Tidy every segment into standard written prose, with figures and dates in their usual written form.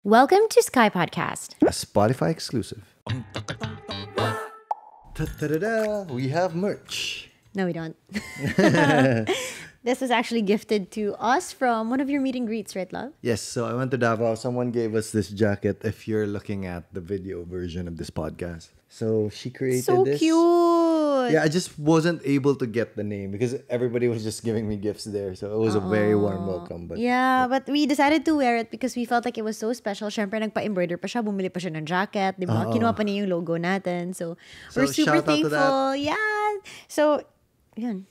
Welcome to Skypodcast, a Spotify exclusive. Ta-da-da-da! We have merch. No, we don't. This was actually gifted to us from one of your meet and greets, right, love? Yes, so I went to Davao. Someone gave us this jacket if you're looking at the video version of this podcast. So she created So this. cute. Yeah, I just wasn't able to get the name because everybody was just giving me gifts there. So it was a very warm welcome. But But we decided to wear it because we felt like it was so special. Syempre, nagpa-embroider pa siya. Bumili pa siya ng jacket. Diba? Kinuha pa niya yung logo natin. So we're super shout out to that. thankful. Yeah. So, yun.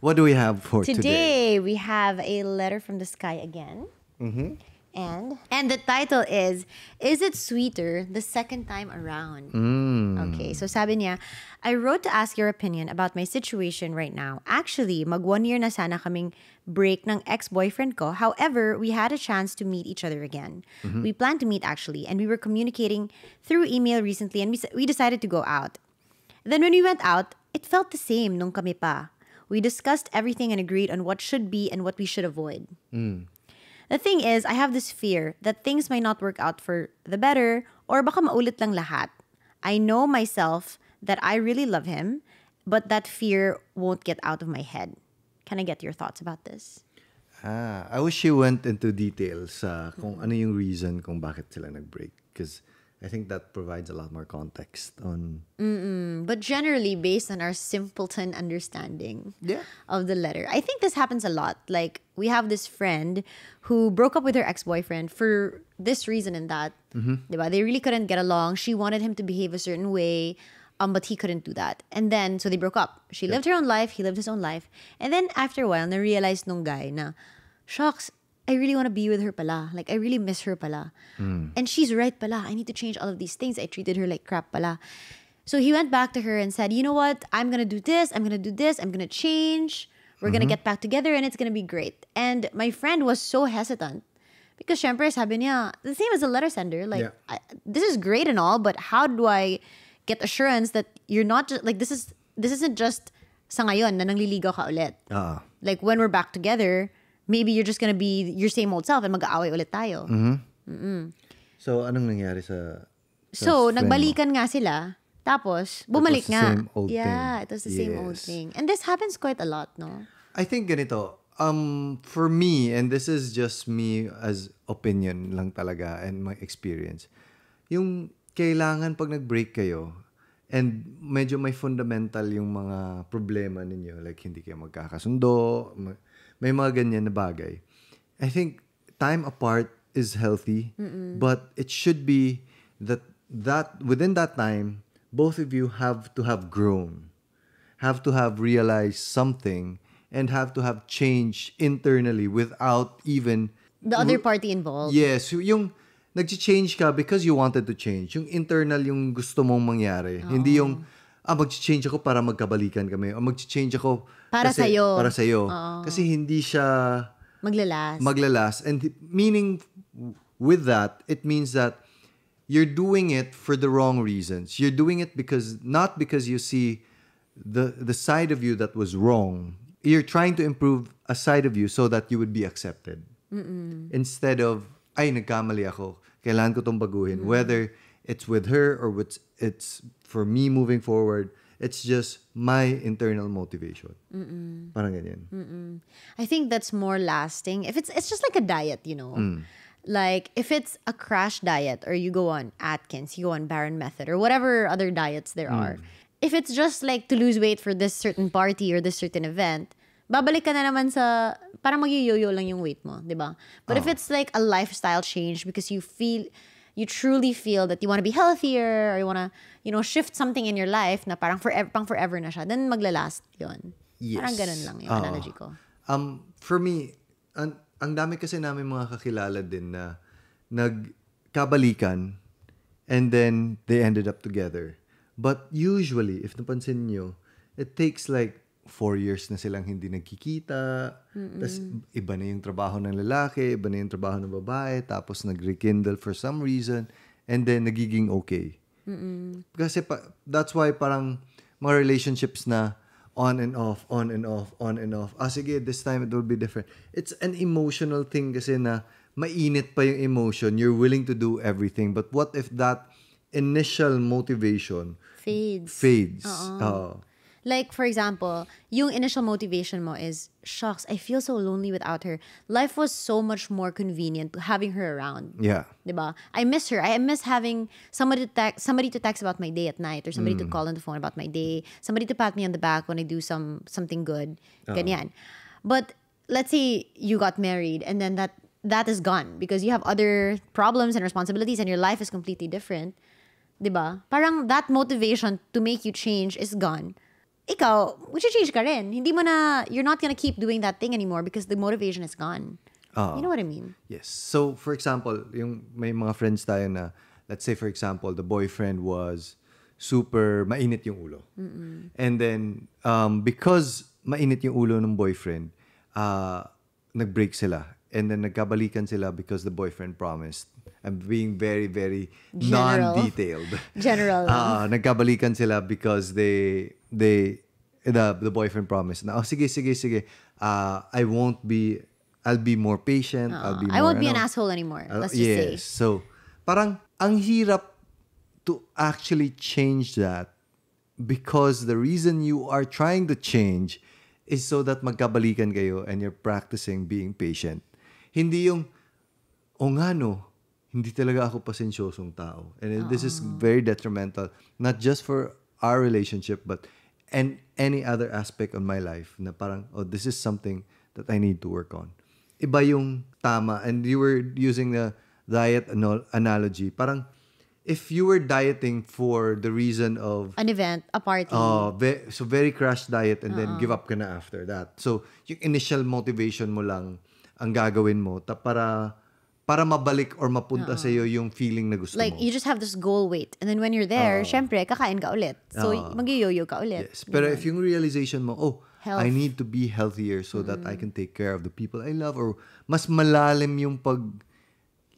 What do we have for today? Today, we have a letter from the sky again. Mm-hmm. And the title is it sweeter the second time around? Okay, so sabi niya, I wrote to ask your opinion about my situation right now. Actually, mag 1 year na sana kaming break ng ex-boyfriend ko. However, we had a chance to meet each other again. We planned to meet actually, and we were communicating through email recently, and we decided to go out. Then when we went out, it felt the same nung kami pa. We discussed everything and agreed on what should be and what we should avoid. The thing is, I have this fear that things might not work out for the better or baka maulit lang lahat. I know myself that I really love him, but that fear won't get out of my head. Can I get your thoughts about this? I wish she went into details kung ano yung reason kung bakit sila nag-break. Because I think that provides a lot more context on... But generally, based on our simpleton understanding Yeah. of the letter, I think this happens a lot. Like, we have this friend who broke up with her ex-boyfriend for this reason and that. Diba? They really couldn't get along. She wanted him to behave a certain way, but he couldn't do that. And then, so they broke up. She lived her own life, he lived his own life. And then, after a while, na-realize nung guy na, shucks, I really want to be with her pala. Like, I really miss her pala. And she's right pala. I need to change all of these things. I treated her like crap pala. So he went back to her and said, you know what? I'm going to do this. I'm going to do this. I'm going to change. We're going to get back together and it's going to be great. And my friend was so hesitant. Because syempre, sabi niya, the same as a letter sender. Like, this is great and all, but how do I get assurance that you're not just, like, this isn't just sa ngayon na nangliligaw ka ulit. Like, when we're back together, maybe you're just gonna be your same old self and mag-aaway ulit tayo. So, anong nangyari sa So, friend nagbalikan nga sila. Tapos, bumalik the nga. same old thing. It was the same old Yes. thing. And this happens quite a lot, no? I think ganito, for me, and this is just me as opinion lang talaga and my experience, yung kailangan pag nag-break kayo, and medyo may fundamental yung mga problema ninyo, like hindi kayo magkakasundo, may mga ganyan na bagay. I think time apart is healthy, but it should be that within that time, both of you have to have grown, have to have realized something, and have to have changed internally without even... The other party involved. Yes, yung nag-change ka because you wanted to change. Yung internal yung gusto mong mangyari. Hindi yung, mag-change ako para magkabalikan kami. O mag-change ako Para kasi, sa'yo. Para sa'yo. Kasi hindi siya maglalas. And meaning with that, it means that you're doing it for the wrong reasons. You're doing it not because you see the side of you that was wrong. You're trying to improve a side of you so that you would be accepted. Instead of, ay, nagkamali ako. Kailangan ko tong baguhin. Whether it's with her or it's for me moving forward, it's just my internal motivation. Parang ganyan. I think that's more lasting. If it's just like a diet, you know. Like, if it's a crash diet or you go on Atkins, you go on Barren Method or whatever other diets there are. If it's just like to lose weight for this certain party or this certain event, babalik ka na naman sa, parang mag-yo-yo lang yung weight mo, di ba? But if it's like a lifestyle change because you truly feel that you want to be healthier or you want to, shift something in your life na parang forever na siya, then maglalast yun. Yes. Parang ganun lang yung analogy ko. For me, ang dami kasi namin mga kakilala din na nagkabalikan and then they ended up together. But usually, if napansin nyo, it takes like 4 years na silang hindi nagkikita. Tapos iba na yung trabaho ng lalaki, iba na yung trabaho ng babae, tapos nag-rekindle for some reason, and then nagiging okay. Kasi that's why parang mga relationships na on and off, on and off, on and off. Sige, this time it will be different. It's an emotional thing kasi na mainit pa yung emotion, you're willing to do everything. But what if that initial motivation fades? Like, for example, yung initial motivation mo is, shucks, I feel so lonely without her. Life was so much more convenient having her around. Yeah. Diba? I miss her. I miss having somebody to text about my day at night, or somebody to call on the phone about my day, somebody to pat me on the back when I do something good. Ganyan. But let's say you got married and then that is gone because you have other problems and responsibilities and your life is completely different. Diba? Parang that motivation to make you change is gone. Ikaw, change ka rin. You're not gonna keep doing that thing anymore because the motivation is gone. You know what I mean? Yes. So, for example, yung may mga friends tayo na, let's say, for example, the boyfriend was super mainit yung ulo. And then, because mainit yung ulo ng boyfriend, nag-break sila. And then, nagkabalikan sila because the boyfriend promised. I'm being very, very non-detailed. General. Nagkabalikan sila because the boyfriend promised na, sige. I'll be more patient. I won't be an asshole anymore. Let's just say. So, parang ang hirap to actually change that because the reason you are trying to change is so that magkabalikan kayo and you're practicing being patient. Hindi yung, hindi talaga ako pasensyosong tao. And this is very detrimental, not just for our relationship, but any other aspect of my life na parang, this is something that I need to work on. Iba yung tama. And you were using the diet analogy. Parang, if you were dieting for the reason of an event, a party. So very crash diet and then give up ka na after that. So, yung initial motivation mo lang ang gagawin mo para mabalik or mapunta sa iyo yung feeling na gusto mo. Like, you just have this goal weight. And then when you're there, syempre, kakain ka ulit. So, mag-yo-yo ka ulit. Yes. Pero if yung realization mo, health. I need to be healthier so that I can take care of the people I love, or mas malalim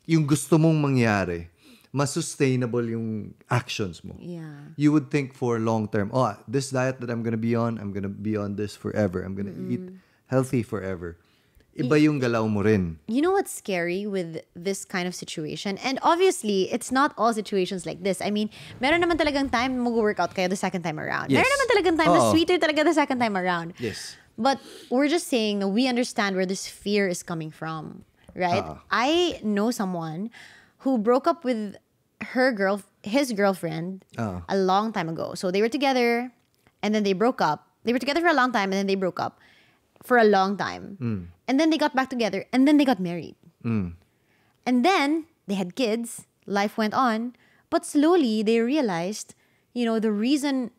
yung gusto mong mangyari, mas sustainable yung actions mo. Yeah. You would think for long term, this diet that I'm gonna be on this forever. I'm gonna eat healthy forever. Iba yung galaw mo rin. You know what's scary with this kind of situation? And obviously, it's not all situations like this. I mean, meron naman talagang time mag-workout kayo the second time around. Yes. Meron naman talagang time na sweeter talaga the second time around. Yes. But we're just saying that we understand where this fear is coming from, right? I know someone who broke up with his girlfriend a long time ago. So they were together and then they broke up. They were together for a long time and then they broke up for a long time. And then they got back together and then they got married. And then they had kids, life went on, but slowly they realized, the reason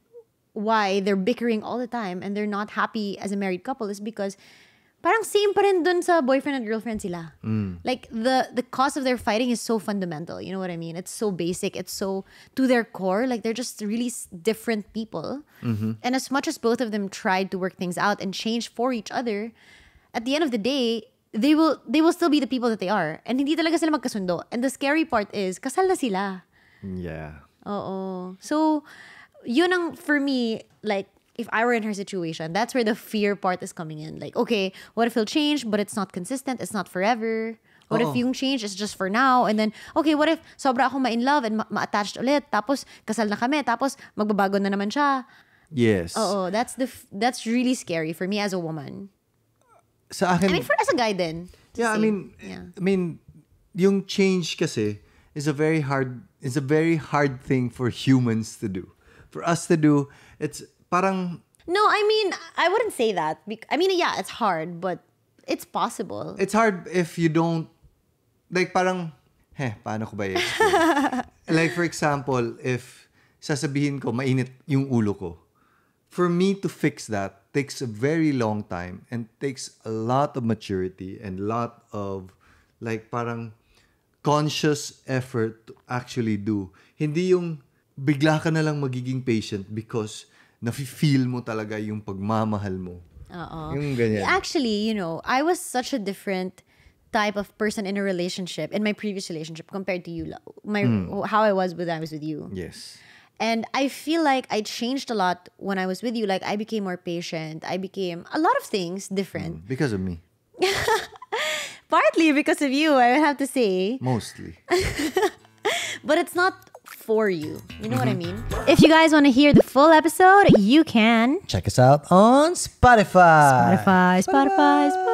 why they're bickering all the time and they're not happy as a married couple is because parang same pa rin dun sa boyfriend and girlfriend sila. Like, the cause of their fighting is so fundamental. You know what I mean? It's so basic. It's so to their core. Like, they're just really different people. And as much as both of them tried to work things out and change for each other, at the end of the day, they will still be the people that they are. And hindi talaga sila magkasundo. And the scary part is, kasal na sila. Yeah. Oo. So, yun ang, for me, like, if I were in her situation, that's where the fear part is coming in. Like, okay, what if he'll change, but it's not consistent, it's not forever? What if yung change is just for now? And then, okay, what if sobra akong ma-in-love and ma-attached ulit, tapos kasal na kami, tapos magbabago na naman siya? Yes. Oo, that's really scary for me as a woman. Sa akin, I mean, as a guy din. Yeah, I mean, yung change kasi is a very hard thing for humans to do. For us to do, it's parang... No, I mean, I wouldn't say that. I mean, yeah, it's hard, but it's possible. It's hard if you don't... Like, parang... paano ko ba i-explain? Like, for example, if sasabihin ko, mainit yung ulo ko, for me to fix that takes a very long time and takes a lot of maturity and a lot of, like, parang conscious effort to actually do. Hindi yung bigla ka na lang magiging patient because nafe-feel mo talaga yung pagmamahal mo. Yung ganyan. Actually, I was such a different type of person in a relationship, in my previous relationship, compared to you. How I was when I was with you. Yes. And I feel like I changed a lot when I was with you. Like, I became more patient. I became a lot of things different. Because of me. Partly because of you, I would have to say. Mostly. But it's not for you. You know what I mean? If you guys want to hear the full episode, you can Check us out on Spotify. Spotify.